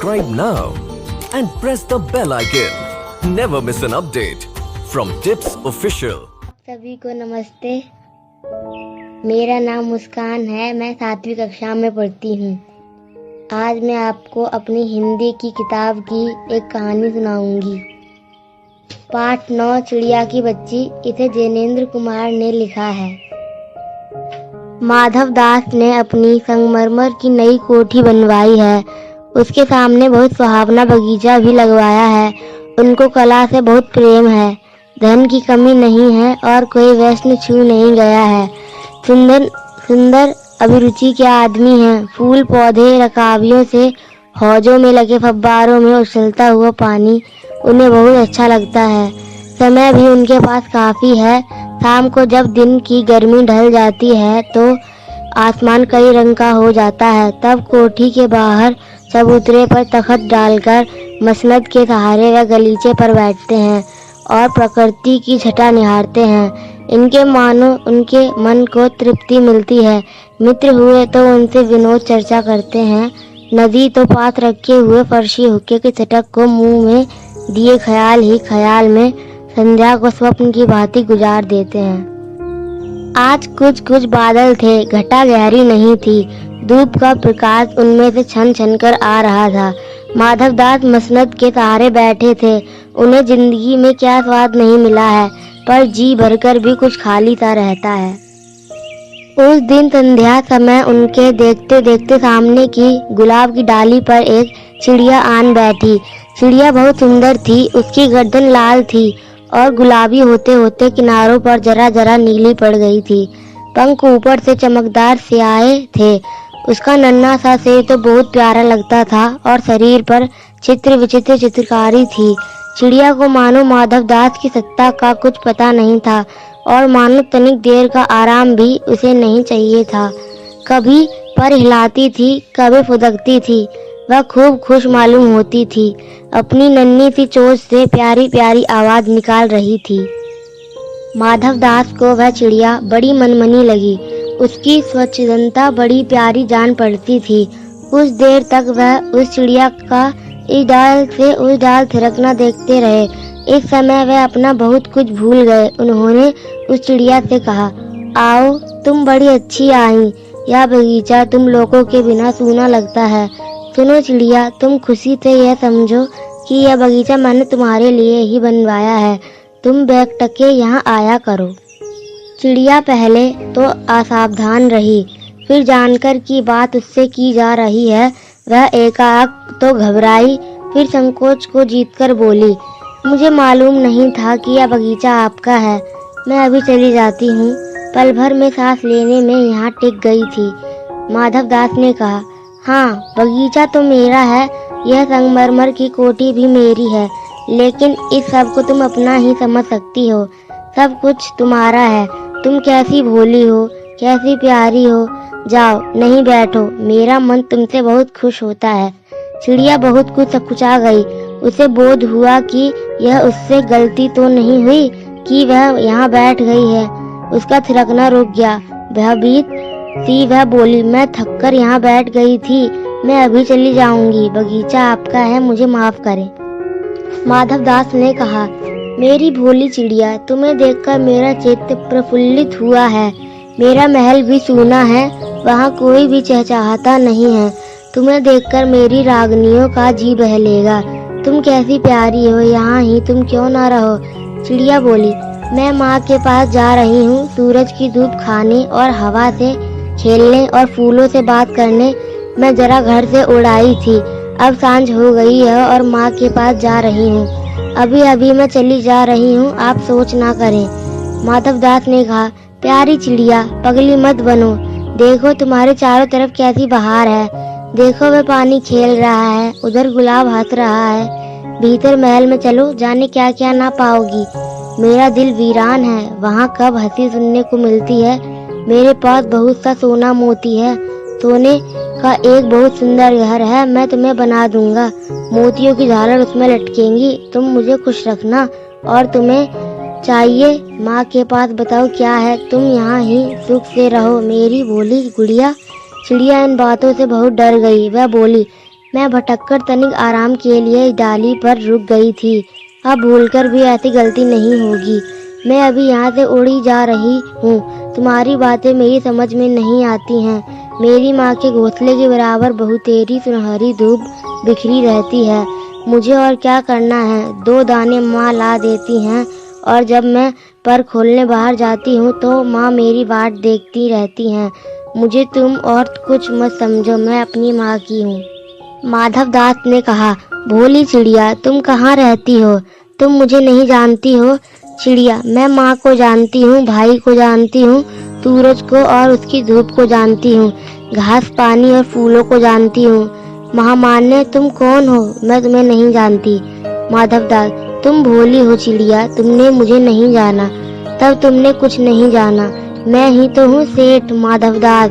Subscribe now and press the bell icon. Never miss an update from Tips Official. सभी को नमस्ते। मेरा नाम मुस्कान है। मैं 7वीं कक्षा में पढ़ती हूँ। आज मैं आपको अपनी हिंदी की किताब की एक कहानी सुनाऊंगी। पाठ 9 चिड़िया की बच्ची। इसे जैनेन्द्र कुमार ने लिखा है। माधव दास ने अपनी संगमरमर की नई कोठी बनवाई है। उसके सामने बहुत सुहावना बगीचा भी लगवाया है। उनको कला से बहुत प्रेम है। धन की कमी नहीं है और कोई वैष्णव छू नहीं गया है। सुंदर सुंदर अभिरुचि के आदमी हैं। फूल पौधे रकाबियों से हौजों में लगे फव्वारों में उछलता हुआ पानी उन्हें बहुत अच्छा लगता है। समय भी उनके पास काफी है। शाम को जब दिन की गर्मी ढल जाती है तो आसमान कई रंग का हो जाता है। तब कोठी के बाहर चबूतरे पर तख्त डालकर मसनद के सहारे व गलीचे पर बैठते हैं और प्रकृति की छटा निहारते हैं। इनके मानो उनके मन को तृप्ति मिलती है। मित्र हुए तो उनसे विनोद चर्चा करते हैं। नदी तो पास रखे हुए फर्शी हुक्के के चटक को मुंह में दिए ख्याल ही ख्याल में संध्या को स्वप्न की भांति गुजार देते हैं। आज कुछ कुछ बादल थे। घटा गहरी नहीं थी। धूप का प्रकाश उनमें से छन छन कर आ रहा था। माधव दास मसनद के सहारे बैठे थे। उन्हें जिंदगी में क्या स्वाद नहीं मिला है, पर जी भरकर भी कुछ खाली सा रहता है। उस दिन संध्या समय उनके देखते देखते सामने की गुलाब की डाली पर एक चिड़िया आन बैठी। चिड़िया बहुत सुंदर थी। उसकी गर्दन लाल थी और गुलाबी होते होते किनारों पर जरा जरा नीली पड़ गई थी। पंख ऊपर से चमकदार स्याहे थे। उसका नन्हा सा सिर तो बहुत प्यारा लगता था और शरीर पर चित्र विचित्र चित्रकारी थी। चिड़िया को मानो माधव दास की सत्ता का कुछ पता नहीं था और मानो तनिक देर का आराम भी उसे नहीं चाहिए था। कभी पर हिलाती थी, कभी फुदकती थी। वह खूब खुश मालूम होती थी। अपनी नन्ही सी चोंच से प्यारी प्यारी आवाज निकाल रही थी। माधव दास को वह चिड़िया बड़ी मनमनी लगी। उसकी स्वच्छंदता बड़ी प्यारी जान पड़ती थी। कुछ देर तक वह उस चिड़िया का इस डाल से उस डाल थिरकना देखते रहे। इस समय वह अपना बहुत कुछ भूल गए। उन्होंने उस चिड़िया से कहा, आओ, तुम बड़ी अच्छी आई। यह बगीचा तुम लोगों के बिना सूना लगता है। सुनो चिड़िया, तुम खुशी से यह समझो कि यह बगीचा मैंने तुम्हारे लिए ही बनवाया है। तुम बैग टके यहाँ आया करो। चिड़िया पहले तो असावधान रही, फिर जानकर कि बात उससे की जा रही है वह एकाएक तो घबराई, फिर संकोच को जीतकर बोली, मुझे मालूम नहीं था कि यह बगीचा आपका है। मैं अभी चली जाती हूँ। पल भर में सांस लेने में यहाँ टिक गई थी। माधव दास ने कहा, हाँ, बगीचा तो मेरा है। यह संगमरमर की कोठी भी मेरी है। लेकिन इस सब को तुम अपना ही समझ सकती हो। सब कुछ तुम्हारा है। तुम कैसी भोली हो, कैसी प्यारी हो। जाओ, नहीं बैठो। मेरा मन तुमसे बहुत खुश होता है। चिड़िया बहुत कुछ सकुचा गई। उसे बोध हुआ कि यह उससे गलती तो नहीं हुई कि वह यहाँ बैठ गई है। उसका थिरकना रुक गया। भयभीत सी वह बोली, मैं थककर यहाँ बैठ गई थी। मैं अभी चली जाऊंगी। बगीचा आपका है, मुझे माफ करें। माधव दास ने कहा, मेरी भोली चिड़िया, तुम्हें देखकर मेरा चित्त प्रफुल्लित हुआ है। मेरा महल भी सूना है, वहाँ कोई भी चहचहाता नहीं है। तुम्हें देखकर मेरी रागनियों का जी बहलेगा। तुम कैसी प्यारी हो, यहाँ ही तुम क्यों ना रहो। चिड़िया बोली, मैं माँ के पास जा रही हूँ। सूरज की धूप खाने और हवा से खेलने और फूलों से बात करने। मैं जरा घर से उड़ आई थी। अब सांझ हो गई है और माँ के पास जा रही हूँ। अभी अभी मैं चली जा रही हूँ, आप सोच ना करें। माधव दास ने कहा, प्यारी चिड़िया, पगली मत बनो। देखो तुम्हारे चारों तरफ कैसी बहार है। देखो वह पानी खेल रहा है, उधर गुलाब हंस रहा है। भीतर महल में चलो, जाने क्या क्या ना पाओगी। मेरा दिल वीरान है। वहाँ कब हंसी सुनने को मिलती है। मेरे पास बहुत सा सोना मोती है। सोने का एक बहुत सुंदर घर है। मैं तुम्हें बना दूंगा। मोतियों की झालर उसमें लटकेंगी। तुम मुझे खुश रखना। और तुम्हें चाहिए माँ के पास बताओ क्या है। तुम यहाँ ही सुख से रहो, मेरी भोली गुड़िया। चिड़िया इन बातों से बहुत डर गई। वह बोली, मैं भटककर तनिक आराम के लिए इस डाली पर रुक गई थी। अब भूलकर भी ऐसी गलती नहीं होगी। मैं अभी यहाँ से उड़ी जा रही हूँ। तुम्हारी बातें मेरी समझ में नहीं आती हैं। मेरी माँ के घोंसले के बराबर बहुतेरी सुनहरी धूप बिखरी रहती है। मुझे और क्या करना है। 2 दाने माँ ला देती हैं और जब मैं पर खोलने बाहर जाती हूँ तो माँ मेरी बाट देखती रहती हैं। मुझे तुम और कुछ मत समझो, मैं अपनी माँ की हूँ। माधवदास ने कहा, भोली चिड़िया, तुम कहाँ रहती हो? तुम मुझे नहीं जानती हो? चिड़िया, मैं माँ को जानती हूँ, भाई को जानती हूँ, सूरज को और उसकी धूप को जानती हूँ, घास पानी और फूलों को जानती हूँ। महामान्य, तुम कौन हो? मैं तुम्हें नहीं जानती। माधवदास, तुम भोली हो चिड़िया, तुमने मुझे नहीं जाना। तब तुमने कुछ नहीं जाना। मैं ही तो हूँ सेठ माधवदास।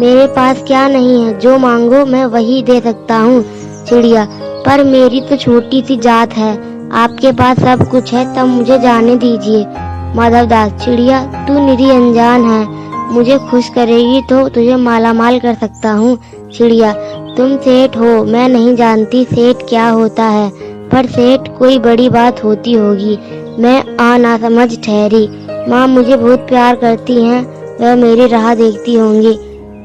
मेरे पास क्या नहीं है, जो मांगो मैं वही दे सकता हूँ। चिड़िया, पर मेरी तो छोटी सी जात है, आपके पास सब कुछ है, तब मुझे जाने दीजिए। माधवदास, चिड़िया, तू निरी अनजान है, मुझे खुश करेगी तो तुझे मालामाल कर सकता हूँ। चिड़िया, तुम सेठ हो, मैं नहीं जानती सेठ क्या होता है, पर सेठ कोई बड़ी बात होती होगी। मैं नासमझ ठहरी। माँ मुझे बहुत प्यार करती हैं, वह मेरी राह देखती होंगी।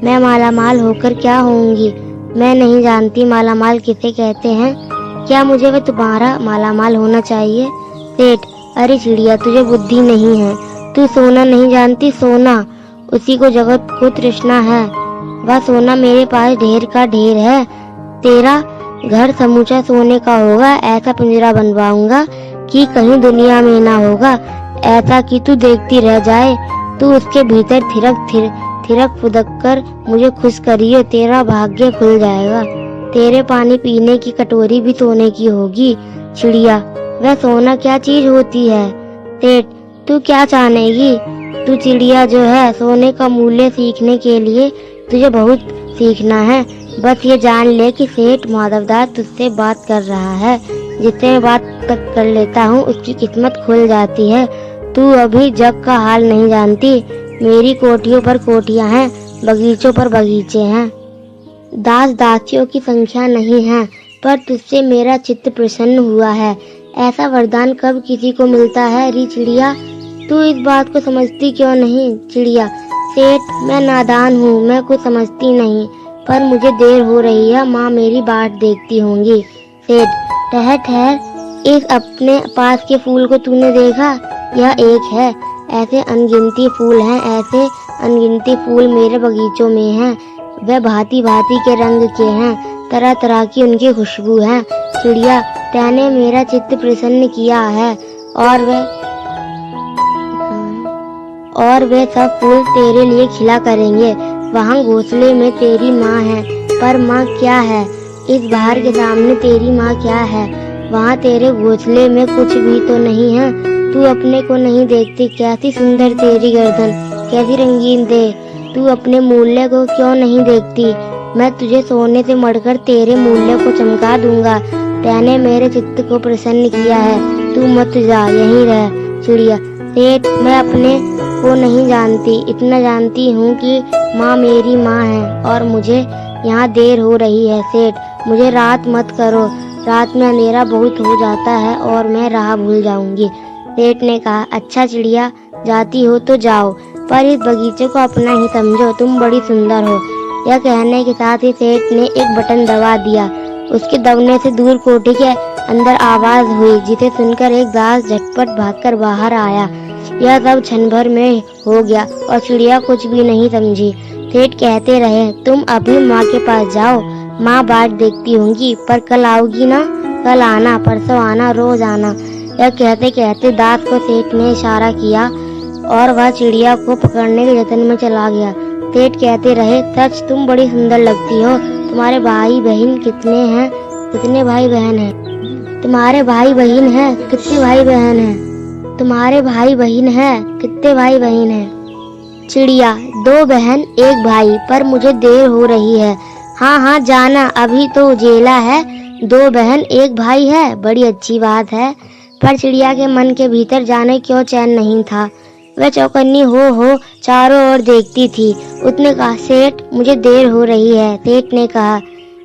मैं मालामाल होकर क्या होंगी? मैं नहीं जानती मालामाल किसे कहते हैं। क्या मुझे वह तुम्हारा मालामाल होना चाहिए? सेठ, अरे चिड़िया, तुझे बुद्धि नहीं है। तू सोना नहीं जानती? सोना, उसी को जगत को तृष्णा है। वह सोना मेरे पास ढेर का ढेर है। तेरा घर समूचा सोने का होगा। ऐसा पिंजरा बनवाऊंगा कि कहीं दुनिया में ना होगा, ऐसा कि तू देखती रह जाए। तू उसके भीतर थिरक फुदक कर मुझे खुश करिए, तेरा भाग्य खुल जाएगा। तेरे पानी पीने की कटोरी भी सोने की होगी। चिड़िया, वह सोना क्या चीज होती है? सेठ, तू क्या चाहेगी? तू चिड़िया जो है, सोने का मूल्य सीखने के लिए तुझे बहुत सीखना है। बस ये जान ले कि सेठ माधवदास तुझसे बात कर रहा है। जिससे मैं बात तक कर लेता हूँ उसकी किस्मत खुल जाती है। तू अभी जग का हाल नहीं जानती। मेरी कोठियों पर कोठियाँ हैं, बगीचों पर बगीचे हैं। दास दासियों की संख्या नहीं है, पर तुझसे मेरा चित्त प्रसन्न हुआ है। ऐसा वरदान कब किसी को मिलता है री चिड़िया? तू इस बात को समझती क्यों नहीं? चिड़िया, सेठ, मैं नादान हूँ, मैं कुछ समझती नहीं, पर मुझे देर हो रही है, माँ मेरी बाट देखती होंगी। सेठ, ठहर ठहर, इस अपने पास के फूल को तूने देखा? यह एक है। ऐसे अनगिनती फूल हैं, ऐसे अनगिनती फूल मेरे बगीचों में हैं। वह भांति भांति के रंग के हैं, तरह तरह की उनकी खुशबू है। चिड़िया, तैने मेरा चित्त प्रसन्न किया है, और वे सब फूल तेरे लिए खिला करेंगे। वहाँ घोंसले में तेरी माँ है, पर माँ क्या है? इस बाहर के सामने तेरी माँ क्या है? वहाँ तेरे घोंसले में कुछ भी तो नहीं है। तू अपने को नहीं देखती? कैसी सुंदर तेरी गर्दन, कैसी रंगीन देह। तू अपने मूल्य को क्यों नहीं देखती? मैं तुझे सोने से मढ़कर तेरे मूल्य को चमका दूंगा। तैने मेरे चित्त को प्रसन्न किया है, तू मत जा, यहीं रह। चिड़िया, सेठ, मैं अपने को नहीं जानती, इतना जानती हूँ कि माँ मेरी माँ है और मुझे यहाँ देर हो रही है। सेठ, मुझे रात मत करो, रात में अंधेरा बहुत हो जाता है और मैं राह भूल जाऊंगी। सेठ ने कहा, अच्छा चिड़िया, जाती हो तो जाओ, पर इस बगीचे को अपना ही समझो, तुम बड़ी सुंदर हो। यह कहने के साथ ही सेठ ने एक बटन दबा दिया। उसके दबने से दूर कोठी के अंदर आवाज हुई, जिसे सुनकर एक दास झटपट भागकर बाहर आया। यह सब क्षण भर में हो गया और चिड़िया कुछ भी नहीं समझी। सेठ कहते रहे, तुम अभी माँ के पास जाओ, माँ बाट देखती होंगी, पर कल आओगी ना? कल आना, परसों आना, रोज आना। यह कहते कहते दास को सेठ ने इशारा किया और वह चिड़िया को पकड़ने के यत्न में चला गया। सेठ कहते रहे, सच तुम बड़ी सुंदर लगती हो। तुम्हारे भाई बहन कितने हैं? कितने भाई बहन हैं? तुम्हारे भाई बहन हैं? कितने भाई बहन हैं? तुम्हारे भाई बहन हैं? कितने भाई बहन हैं? चिड़िया, 2 बहन 1 भाई, पर मुझे देर हो रही है। हाँ हाँ जाना, अभी तो उजेला है। 2 बहन 1 भाई है, बड़ी अच्छी बात है। पर चिड़िया के मन के भीतर जाने क्यों चैन नहीं था। वह चौकन्नी हो चारों ओर देखती थी। उसने कहा, सेठ, मुझे देर हो रही है। सेठ ने कहा,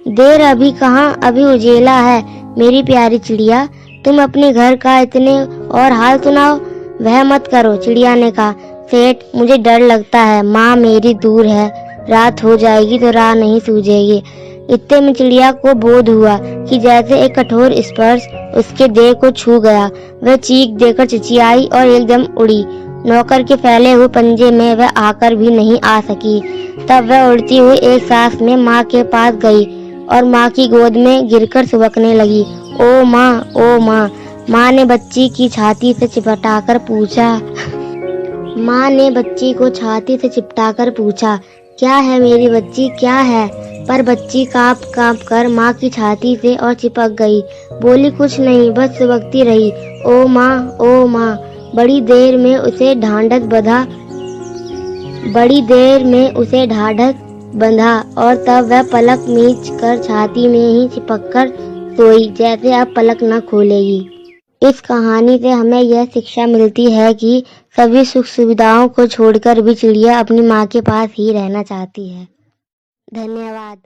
देर अभी कहाँ, अभी उजेला है। मेरी प्यारी चिड़िया, तुम अपने घर का इतने और हाल सुनाओ। वह मत करो, चिड़िया ने कहा। सेठ, मुझे डर लगता है, माँ मेरी दूर है, रात हो जाएगी तो राह नहीं सूझेगी। इतने में चिड़िया को बोध हुआ कि जैसे एक कठोर स्पर्श उसके देह को छू गया। वह चीख देकर चिचियाई और एकदम उड़ी। नौकर के फैले हुए पंजे में वह आकर भी नहीं आ सकी। तब वह उड़ती हुई एक सांस में माँ के पास गई और माँ की गोद में गिरकर सुबकने लगी। ओ माँ, ओ माँ, माँ ने बच्ची की छाती से चिपटाकर पूछा। माँ ने बच्ची को छाती से चिपटाकर पूछा, क्या है मेरी बच्ची, क्या है? पर बच्ची कांप कांप कर माँ की छाती से और चिपक गई। बोली कुछ नहीं, बस सुबकती रही। ओ माँ, ओ माँ। बड़ी देर में उसे ढाढ़स बंधा और तब वह पलक मीच कर छाती में ही चिपक कर सोई, जैसे अब पलक न खोलेगी। इस कहानी से हमें यह शिक्षा मिलती है कि सभी सुख सुविधाओं को छोड़कर भी चिड़िया अपनी माँ के पास ही रहना चाहती है। धन्यवाद।